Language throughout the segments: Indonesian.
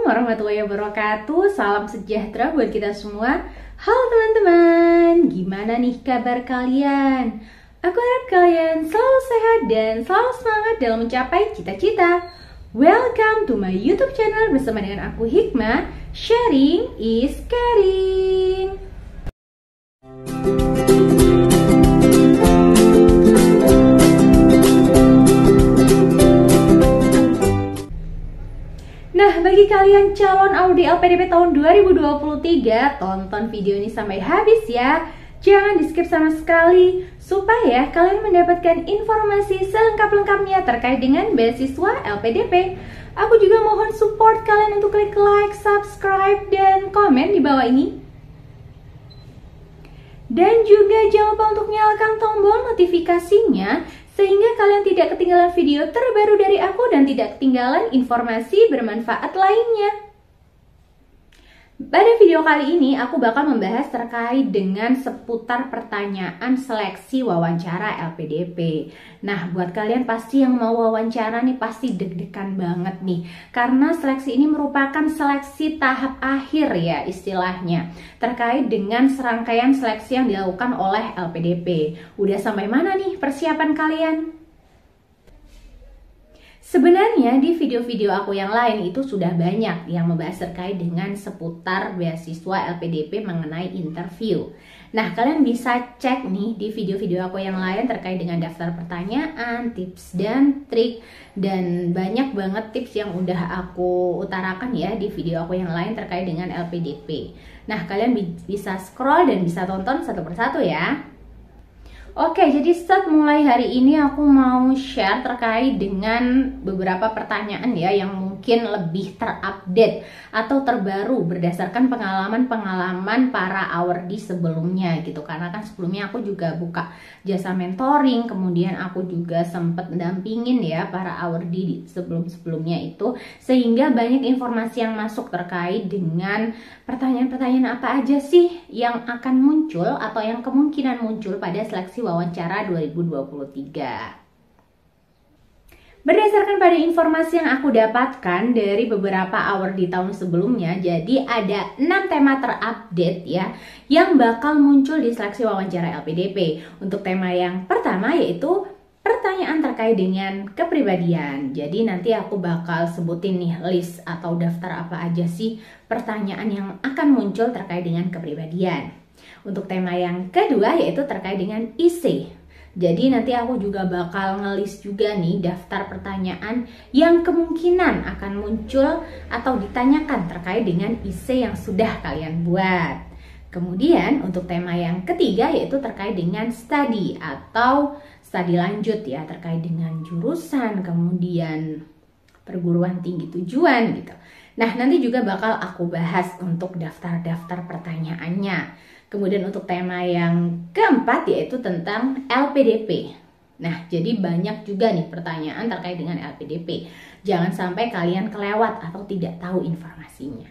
Assalamualaikum warahmatullahi wabarakatuh. Salam sejahtera buat kita semua. Halo teman-teman, gimana nih kabar kalian? Aku harap kalian selalu sehat dan selalu semangat dalam mencapai cita-cita. Welcome to my YouTube channel bersama dengan aku Hikmah. Sharing is caring. Nah, bagi kalian calon Audi LPDP tahun 2023, tonton video ini sampai habis ya. Jangan di skip sama sekali, supaya kalian mendapatkan informasi selengkap-lengkapnya terkait dengan beasiswa LPDP. Aku juga mohon support kalian untuk klik like, subscribe, dan komen di bawah ini. Dan juga jangan lupa untuk nyalakan tombol notifikasinya, sehingga kalian tidak ketinggalan video terbaru dari aku dan tidak ketinggalan informasi bermanfaat lainnya. Pada video kali ini aku bakal membahas terkait dengan seputar pertanyaan seleksi wawancara LPDP. Nah, buat kalian pasti yang mau wawancara nih pasti deg-degan banget nih, karena seleksi ini merupakan seleksi tahap akhir ya istilahnya, terkait dengan serangkaian seleksi yang dilakukan oleh LPDP. Udah sampai mana nih persiapan kalian? Sebenarnya di video-video aku yang lain itu sudah banyak yang membahas terkait dengan seputar beasiswa LPDP mengenai interview. Nah, kalian bisa cek nih di video-video aku yang lain terkait dengan daftar pertanyaan, tips dan trik, dan banyak banget tips yang udah aku utarakan ya di video aku yang lain terkait dengan LPDP. Nah, kalian bisa scroll dan bisa tonton satu persatu ya. Oke, jadi start mulai hari ini aku mau share terkait dengan beberapa pertanyaan ya yang mungkin lebih terupdate atau terbaru berdasarkan pengalaman-pengalaman para awardee sebelumnya gitu. Karena kan sebelumnya aku juga buka jasa mentoring, kemudian aku juga sempat mendampingin ya para awardee sebelum-sebelumnya itu, sehingga banyak informasi yang masuk terkait dengan pertanyaan-pertanyaan apa aja sih yang akan muncul atau yang kemungkinan muncul pada seleksi wawancara 2023. Berdasarkan pada informasi yang aku dapatkan dari beberapa awardee tahun sebelumnya, jadi ada 6 tema terupdate ya yang bakal muncul di seleksi wawancara LPDP. Untuk tema yang pertama yaitu pertanyaan terkait dengan kepribadian. Jadi nanti aku bakal sebutin nih list atau daftar apa aja sih pertanyaan yang akan muncul terkait dengan kepribadian. Untuk tema yang kedua yaitu terkait dengan IC. Jadi nanti aku juga bakal ngelis juga nih daftar pertanyaan yang kemungkinan akan muncul atau ditanyakan terkait dengan IC yang sudah kalian buat. Kemudian untuk tema yang ketiga yaitu terkait dengan studi atau studi lanjut ya, terkait dengan jurusan, kemudian perguruan tinggi tujuan gitu. Nah, nanti juga bakal aku bahas untuk daftar-daftar pertanyaannya. Kemudian untuk tema yang keempat yaitu tentang LPDP. Nah, jadi banyak juga nih pertanyaan terkait dengan LPDP. Jangan sampai kalian kelewat atau tidak tahu informasinya.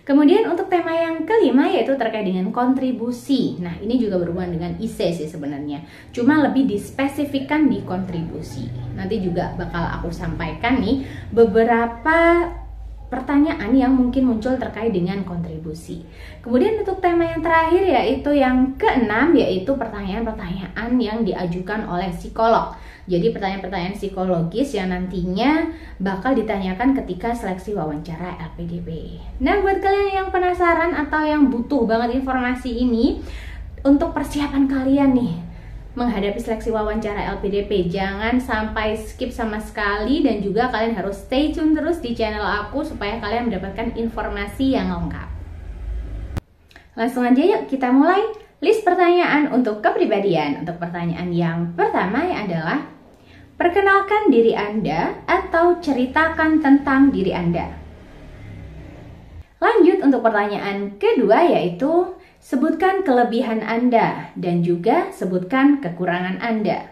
Kemudian untuk tema yang kelima yaitu terkait dengan kontribusi. Nah, ini juga berhubungan dengan IC sih sebenarnya. Cuma lebih dispesifikkan di kontribusi. Nanti juga bakal aku sampaikan nih beberapa pertanyaan yang mungkin muncul terkait dengan kontribusi. Kemudian untuk tema yang terakhir yaitu yang keenam yaitu pertanyaan-pertanyaan yang diajukan oleh psikolog. Jadi pertanyaan-pertanyaan psikologis yang nantinya bakal ditanyakan ketika seleksi wawancara LPDP. Nah, buat kalian yang penasaran atau yang butuh banget informasi ini untuk persiapan kalian nih menghadapi seleksi wawancara LPDP, jangan sampai skip sama sekali dan juga kalian harus stay tune terus di channel aku supaya kalian mendapatkan informasi yang lengkap. Langsung aja yuk kita mulai list pertanyaan untuk kepribadian. Untuk pertanyaan yang pertama adalah perkenalkan diri Anda atau ceritakan tentang diri Anda. Lanjut untuk pertanyaan kedua yaitu sebutkan kelebihan Anda dan juga sebutkan kekurangan Anda.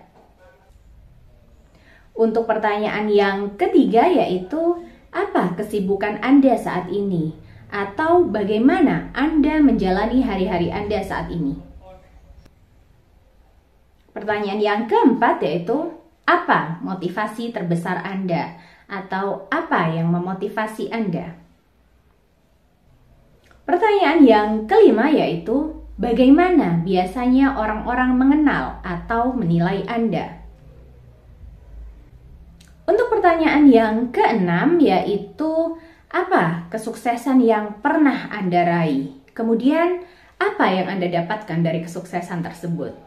Untuk pertanyaan yang ketiga yaitu apa kesibukan Anda saat ini atau bagaimana Anda menjalani hari-hari Anda saat ini. Pertanyaan yang keempat yaitu apa motivasi terbesar Anda atau apa yang memotivasi Anda. Pertanyaan yang kelima yaitu, bagaimana biasanya orang-orang mengenal atau menilai Anda? Untuk pertanyaan yang keenam yaitu, apa kesuksesan yang pernah Anda raih? Kemudian, apa yang Anda dapatkan dari kesuksesan tersebut?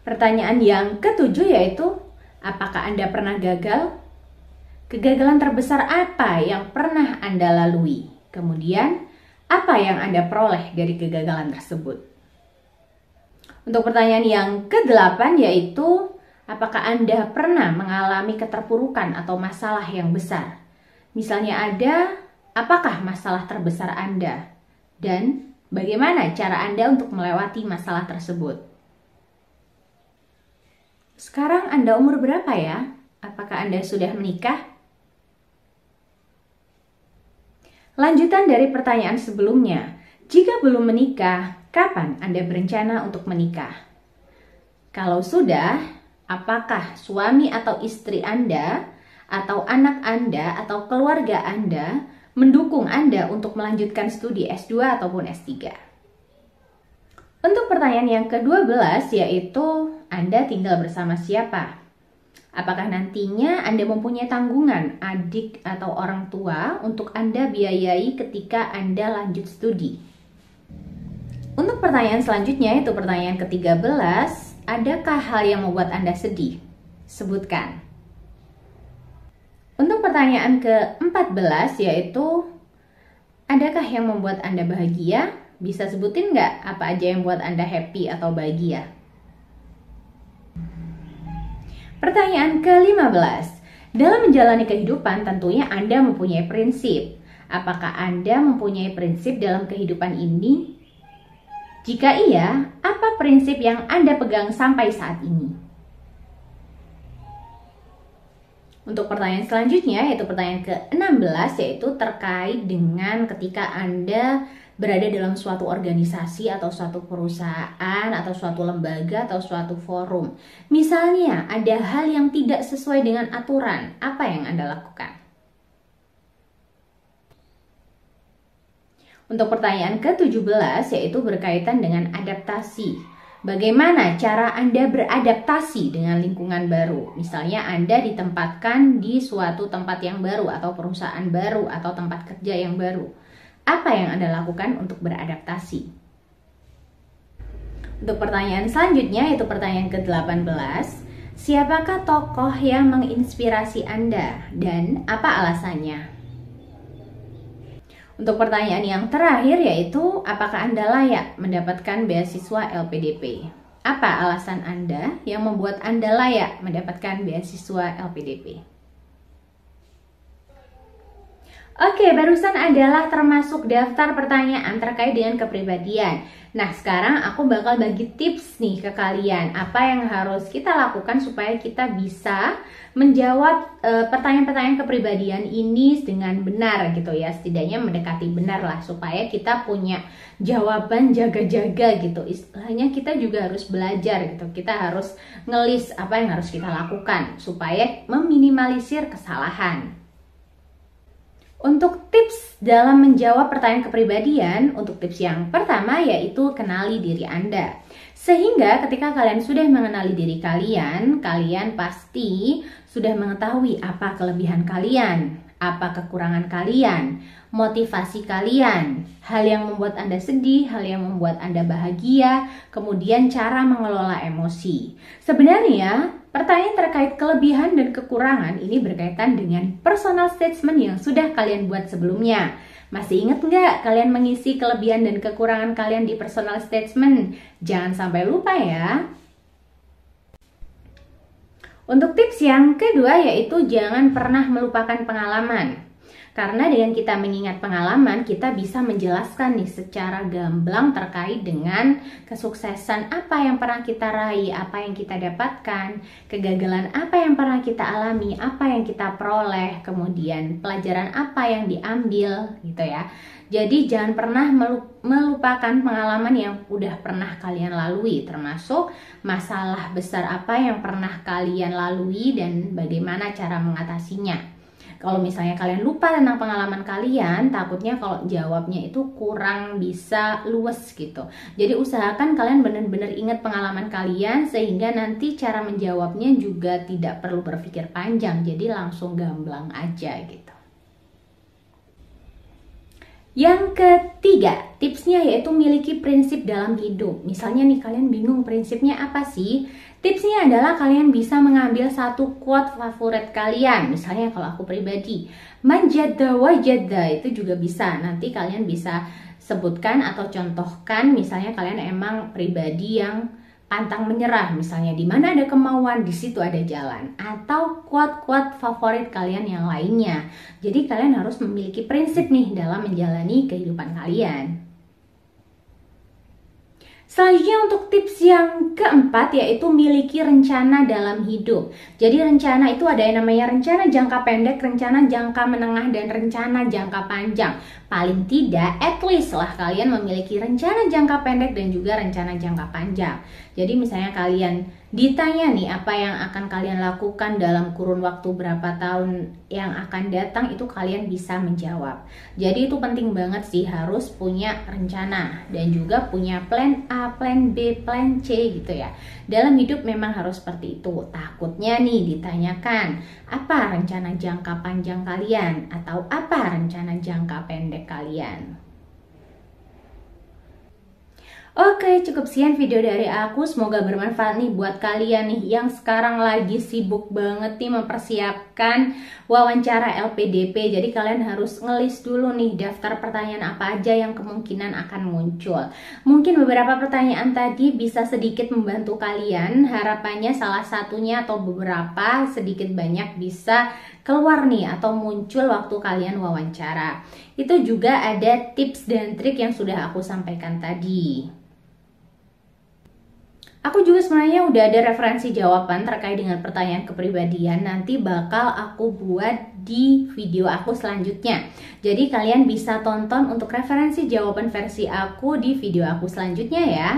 Pertanyaan yang ketujuh yaitu, apakah Anda pernah gagal? Kegagalan terbesar apa yang pernah Anda lalui? Kemudian, apa yang Anda peroleh dari kegagalan tersebut? Untuk pertanyaan yang kedelapan yaitu, apakah Anda pernah mengalami keterpurukan atau masalah yang besar? Misalnya ada, apakah masalah terbesar Anda? Dan bagaimana cara Anda untuk melewati masalah tersebut? Sekarang Anda umur berapa ya? Apakah Anda sudah menikah? Lanjutan dari pertanyaan sebelumnya, jika belum menikah, kapan Anda berencana untuk menikah? Kalau sudah, apakah suami atau istri Anda, atau anak Anda, atau keluarga Anda mendukung Anda untuk melanjutkan studi S2 ataupun S3? Untuk pertanyaan yang ke-12 yaitu, Anda tinggal bersama siapa? Apakah nantinya Anda mempunyai tanggungan adik atau orang tua untuk Anda biayai ketika Anda lanjut studi? Untuk pertanyaan selanjutnya, yaitu pertanyaan ke-13, adakah hal yang membuat Anda sedih? Sebutkan. Untuk pertanyaan ke-14 yaitu, adakah yang membuat Anda bahagia? Bisa sebutin nggak apa aja yang membuat Anda happy atau bahagia? Pertanyaan ke-15, dalam menjalani kehidupan tentunya Anda mempunyai prinsip. Apakah Anda mempunyai prinsip dalam kehidupan ini? Jika iya, apa prinsip yang Anda pegang sampai saat ini? Untuk pertanyaan selanjutnya, yaitu pertanyaan ke-16, yaitu terkait dengan ketika Anda berada dalam suatu organisasi atau suatu perusahaan atau suatu lembaga atau suatu forum. Misalnya ada hal yang tidak sesuai dengan aturan, apa yang Anda lakukan? Untuk pertanyaan ke-17 yaitu berkaitan dengan adaptasi. Bagaimana cara Anda beradaptasi dengan lingkungan baru? Misalnya Anda ditempatkan di suatu tempat yang baru atau perusahaan baru atau tempat kerja yang baru. Apa yang Anda lakukan untuk beradaptasi? Untuk pertanyaan selanjutnya, yaitu pertanyaan ke-18, siapakah tokoh yang menginspirasi Anda dan apa alasannya? Untuk pertanyaan yang terakhir yaitu, apakah Anda layak mendapatkan beasiswa LPDP? Apa alasan Anda yang membuat Anda layak mendapatkan beasiswa LPDP? Oke, barusan adalah termasuk daftar pertanyaan terkait dengan kepribadian. Nah, sekarang aku bakal bagi tips nih ke kalian. Apa yang harus kita lakukan supaya kita bisa menjawab pertanyaan-pertanyaan kepribadian ini dengan benar gitu ya. Setidaknya mendekati benar lah, supaya kita punya jawaban jaga-jaga gitu. Istilahnya kita juga harus belajar gitu. Kita harus ngelis apa yang harus kita lakukan supaya meminimalisir kesalahan. Untuk tips dalam menjawab pertanyaan kepribadian, untuk tips yang pertama yaitu kenali diri Anda. Sehingga ketika kalian sudah mengenali diri kalian, kalian pasti sudah mengetahui apa kelebihan kalian, apa kekurangan kalian, motivasi kalian, hal yang membuat Anda sedih, hal yang membuat Anda bahagia, kemudian cara mengelola emosi. Sebenarnya, pertanyaan terkait kelebihan dan kekurangan ini berkaitan dengan personal statement yang sudah kalian buat sebelumnya. Masih ingat nggak kalian mengisi kelebihan dan kekurangan kalian di personal statement? Jangan sampai lupa ya. Untuk tips yang kedua yaitu jangan pernah melupakan pengalaman. Karena dengan kita mengingat pengalaman, kita bisa menjelaskan nih secara gamblang terkait dengan kesuksesan apa yang pernah kita raih, apa yang kita dapatkan, kegagalan apa yang pernah kita alami, apa yang kita peroleh, kemudian pelajaran apa yang diambil gitu ya. Jadi jangan pernah melupakan pengalaman yang udah pernah kalian lalui, termasuk masalah besar apa yang pernah kalian lalui dan bagaimana cara mengatasinya. Kalau misalnya kalian lupa tentang pengalaman kalian, takutnya kalau jawabnya itu kurang bisa luwes gitu. Jadi usahakan kalian benar-benar ingat pengalaman kalian sehingga nanti cara menjawabnya juga tidak perlu berpikir panjang. Jadi langsung gamblang aja gitu. Yang ketiga, tipsnya yaitu miliki prinsip dalam hidup. Misalnya nih kalian bingung prinsipnya apa sih? Tipsnya adalah kalian bisa mengambil satu quote favorit kalian. Misalnya kalau aku pribadi, man jadda wajadda, itu juga bisa. Nanti kalian bisa sebutkan atau contohkan, misalnya kalian emang pribadi yang pantang menyerah. Misalnya di mana ada kemauan, di situ ada jalan. Atau quote-quote favorit kalian yang lainnya. Jadi kalian harus memiliki prinsip nih dalam menjalani kehidupan kalian. Selanjutnya untuk tips yang keempat yaitu miliki rencana dalam hidup. Jadi rencana itu ada yang namanya rencana jangka pendek, rencana jangka menengah, dan rencana jangka panjang. Paling tidak, at least lah kalian memiliki rencana jangka pendek dan juga rencana jangka panjang. Jadi misalnya kalian ditanya nih apa yang akan kalian lakukan dalam kurun waktu berapa tahun yang akan datang, itu kalian bisa menjawab. Jadi itu penting banget sih, harus punya rencana dan juga punya plan A, plan B, plan C gitu ya. Dalam hidup memang harus seperti itu. Takutnya nih ditanyakan, apa rencana jangka panjang kalian atau apa rencana jangka pendek kalian? Oke, cukup sekian video dari aku. Semoga bermanfaat nih buat kalian nih yang sekarang lagi sibuk banget nih mempersiapkan wawancara LPDP. Jadi kalian harus ngelis dulu nih daftar pertanyaan apa aja yang kemungkinan akan muncul. Mungkin beberapa pertanyaan tadi bisa sedikit membantu kalian. Harapannya salah satunya atau beberapa sedikit banyak bisa keluar nih atau muncul waktu kalian wawancara. Itu juga ada tips dan trik yang sudah aku sampaikan tadi. Aku juga sebenarnya udah ada referensi jawaban terkait dengan pertanyaan kepribadian. Nanti bakal aku buat di video aku selanjutnya. Jadi kalian bisa tonton untuk referensi jawaban versi aku di video aku selanjutnya ya.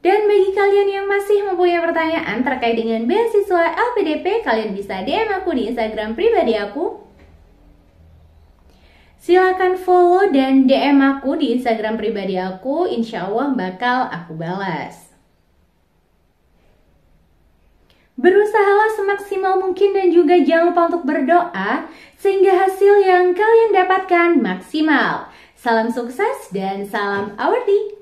Dan bagi kalian yang masih mempunyai pertanyaan terkait dengan beasiswa LPDP, kalian bisa DM aku di Instagram pribadi aku. Silakan follow dan DM aku di Instagram pribadi aku, insya Allah bakal aku balas. Berusahalah semaksimal mungkin dan juga jangan lupa untuk berdoa sehingga hasil yang kalian dapatkan maksimal. Salam sukses dan salam awardee.